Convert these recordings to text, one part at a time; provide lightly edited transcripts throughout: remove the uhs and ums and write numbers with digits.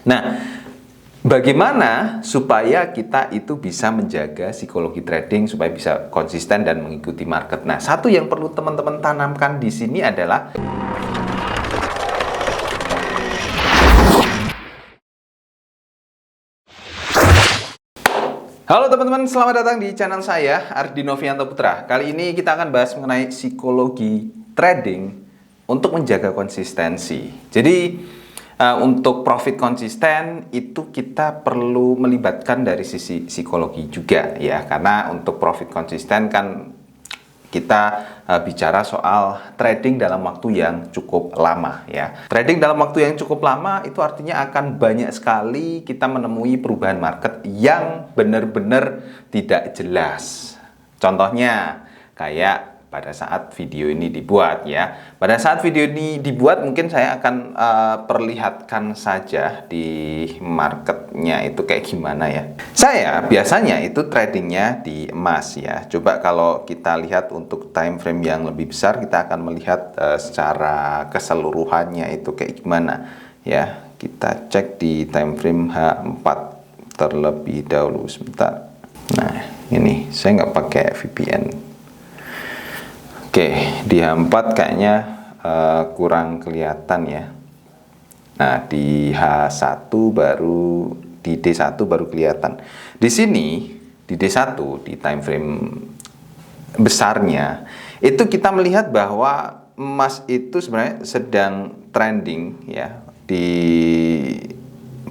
Nah, bagaimana supaya kita itu bisa menjaga psikologi trading supaya bisa konsisten dan mengikuti market? Nah, satu yang perlu teman-teman tanamkan di sini adalah halo teman-teman, selamat datang di channel saya, Ardi Novianto Putra. Kali ini kita akan bahas mengenai psikologi trading untuk menjaga konsistensi. Jadi, untuk profit konsisten itu kita perlu melibatkan dari sisi psikologi juga ya. Karena untuk profit konsisten kan kita bicara soal trading dalam waktu yang cukup lama ya. Trading dalam waktu yang cukup lama itu artinya akan banyak sekali kita menemui perubahan market yang benar-benar tidak jelas. Contohnya kayak pada saat video ini dibuat ya. Pada saat video ini dibuat mungkin saya akan perlihatkan saja di marketnya itu kayak gimana ya. Saya biasanya itu tradingnya di emas ya. Coba kalau kita lihat untuk time frame yang lebih besar, kita akan melihat secara keseluruhannya itu kayak gimana ya. Kita cek di time frame H4 terlebih dahulu sebentar. Nah ini saya nggak pakai VPN. Oke, di H4 kayaknya kurang kelihatan ya. Nah, di H1 baru, di D1 baru kelihatan. Di sini, di D1, di time frame besarnya, itu kita melihat bahwa emas itu sebenarnya sedang trending ya. Di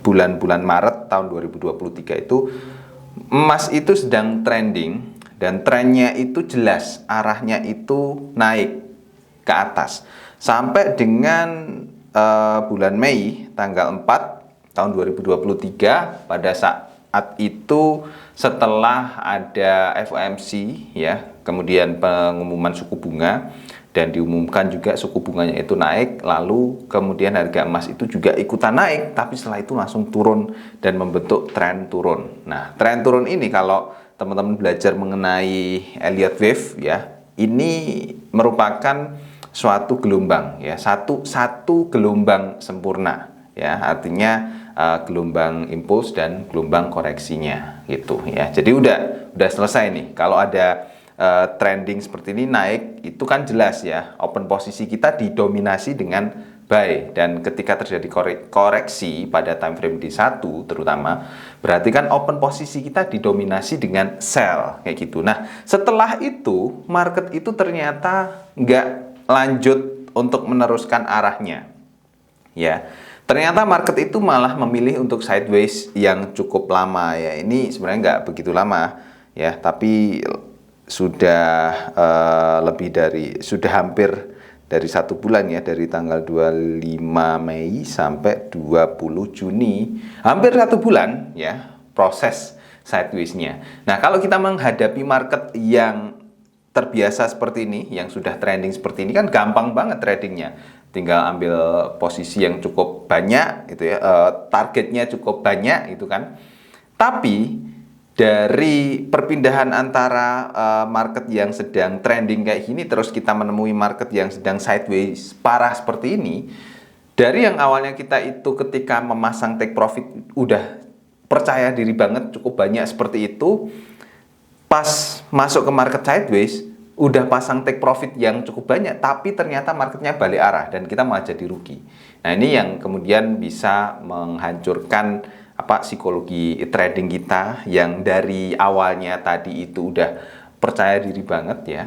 bulan-bulan Maret tahun 2023 itu, emas itu sedang trending. Dan trennya itu jelas, arahnya itu naik ke atas. Sampai dengan bulan Mei tanggal 4 tahun 2023, pada saat itu setelah ada FOMC ya, kemudian pengumuman suku bunga, dan diumumkan juga suku bunganya itu naik, lalu kemudian harga emas itu juga ikutan naik, tapi setelah itu langsung turun dan membentuk tren turun. Nah, tren turun ini kalau teman-teman belajar mengenai Elliott Wave ya, ini merupakan suatu gelombang ya, satu gelombang sempurna ya, artinya gelombang impuls dan gelombang koreksinya gitu ya. Jadi udah selesai nih. Kalau ada trending seperti ini naik, itu kan jelas ya, open posisi kita didominasi dengan buy, dan ketika terjadi koreksi pada time frame D1 terutama, berarti kan open posisi kita didominasi dengan sell kayak gitu. Nah, setelah itu market itu ternyata nggak lanjut untuk meneruskan arahnya ya. Ternyata market itu malah memilih untuk sideways yang cukup lama ya. Ini sebenarnya nggak begitu lama ya, tapi sudah sudah hampir dari 1 bulan ya, dari tanggal 25 Mei sampai 20 Juni, hampir 1 bulan ya proses sideways-nya. Nah, kalau kita menghadapi market yang terbiasa seperti ini, yang sudah trending seperti ini, kan gampang banget tradingnya. Tinggal ambil posisi yang cukup banyak itu ya, targetnya cukup banyak itu kan. Tapi dari perpindahan antara market yang sedang trending kayak gini, terus kita menemui market yang sedang sideways parah seperti ini, dari yang awalnya kita itu ketika memasang take profit udah percaya diri banget, cukup banyak seperti itu, pas masuk ke market sideways udah pasang take profit yang cukup banyak, tapi ternyata marketnya balik arah dan kita malah jadi rugi. Nah, ini yang kemudian bisa menghancurkan psikologi trading kita yang dari awalnya tadi itu udah percaya diri banget ya,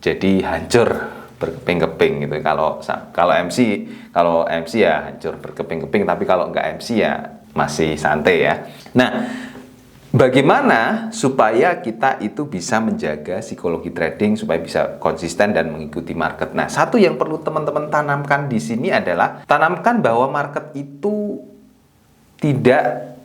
jadi hancur berkeping-keping gitu. Kalau MC ya hancur berkeping-keping, tapi kalau nggak MC ya masih santai ya. Nah, bagaimana supaya kita itu bisa menjaga psikologi trading supaya bisa konsisten dan mengikuti market? Nah, satu yang perlu teman-teman tanamkan di sini adalah tanamkan bahwa market itu tidak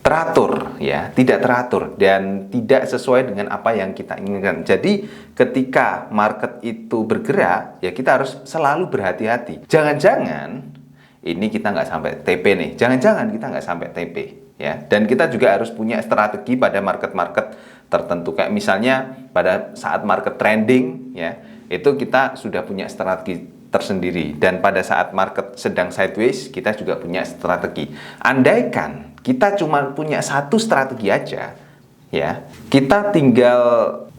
teratur ya, tidak teratur dan tidak sesuai dengan apa yang kita inginkan. Jadi ketika market itu bergerak ya, kita harus selalu berhati-hati. Jangan-jangan ini kita nggak sampai TP nih, jangan-jangan kita nggak sampai TP ya. Dan kita juga harus punya strategi pada market-market tertentu, kayak misalnya pada saat market trending ya, itu kita sudah punya strategi tersendiri. Dan pada saat market sedang sideways, kita juga punya strategi. Andaikan kita cuma punya satu strategi aja, ya, kita tinggal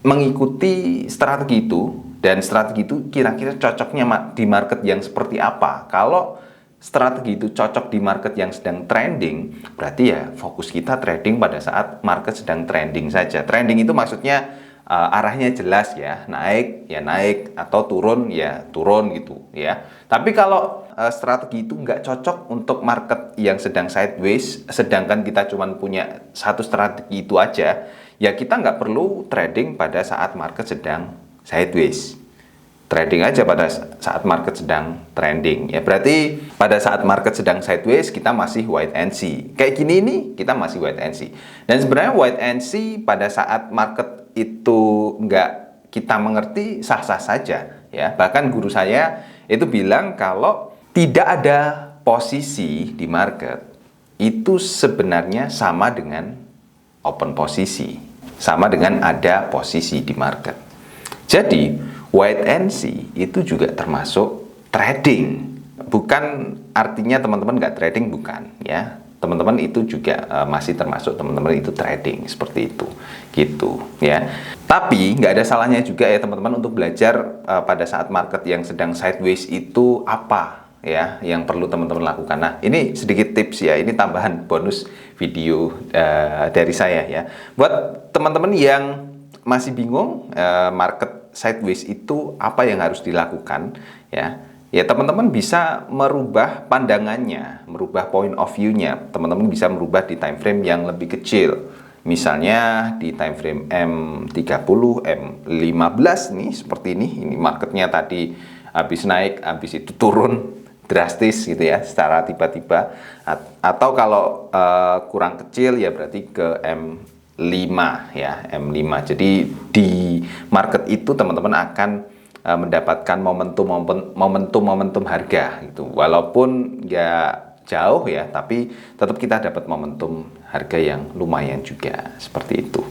mengikuti strategi itu, dan strategi itu kira-kira cocoknya di market yang seperti apa. Kalau strategi itu cocok di market yang sedang trending, berarti ya fokus kita trading pada saat market sedang trending saja. Trending itu maksudnya arahnya jelas ya, naik ya naik, atau turun ya turun gitu ya. Tapi kalau strategi itu nggak cocok untuk market yang sedang sideways, sedangkan kita cuma punya satu strategi itu aja, ya kita nggak perlu trading pada saat market sedang sideways. Trading aja pada saat market sedang trending ya. Berarti pada saat market sedang sideways kita masih wait and see. Kayak gini nih kita masih wait and see. Dan sebenarnya wait and see pada saat market itu nggak kita mengerti sah-sah saja ya. Bahkan guru saya itu bilang kalau tidak ada posisi di market itu sebenarnya sama dengan open posisi, sama dengan ada posisi di market. Jadi wait and see itu juga termasuk trading. Bukan artinya teman-teman nggak trading, bukan ya. Teman-teman itu juga masih termasuk teman-teman itu trading, seperti itu gitu ya. Tapi nggak ada salahnya juga ya teman-teman untuk belajar pada saat market yang sedang sideways itu apa ya yang perlu teman-teman lakukan. Nah, ini sedikit tips ya, ini tambahan bonus video dari saya ya. Buat teman-teman yang masih bingung market sideways itu apa yang harus dilakukan ya. Ya teman-teman bisa merubah pandangannya, merubah point of view-nya. Teman-teman bisa merubah di time frame yang lebih kecil. Misalnya di time frame M30, M15 nih seperti ini. Ini marketnya tadi habis naik, habis itu turun drastis gitu ya, secara tiba-tiba. Atau kalau kurang kecil ya berarti ke M5 ya, M5. Jadi di market itu teman-teman akan mendapatkan momentum harga gitu. Walaupun ya jauh ya, tapi tetap kita dapat momentum harga yang lumayan juga, seperti itu.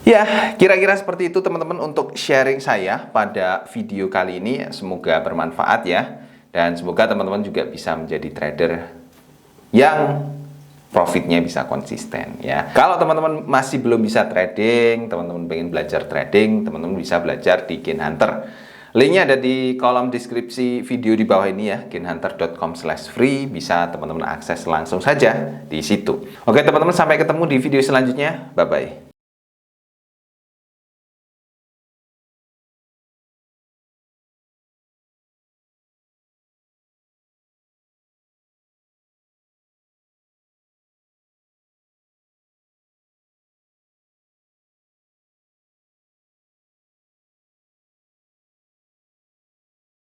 Ya, kira-kira seperti itu teman-teman untuk sharing saya pada video kali ini. Semoga bermanfaat ya, dan semoga teman-teman juga bisa menjadi trader yang profitnya bisa konsisten ya. Kalau teman-teman masih belum bisa trading, teman-teman pengen belajar trading, teman-teman bisa belajar di Gain Hunter. Linknya ada di kolom deskripsi video di bawah ini ya, gainhunter.com/free. Bisa teman-teman akses langsung saja di situ. Oke teman-teman, sampai ketemu di video selanjutnya. Bye-bye.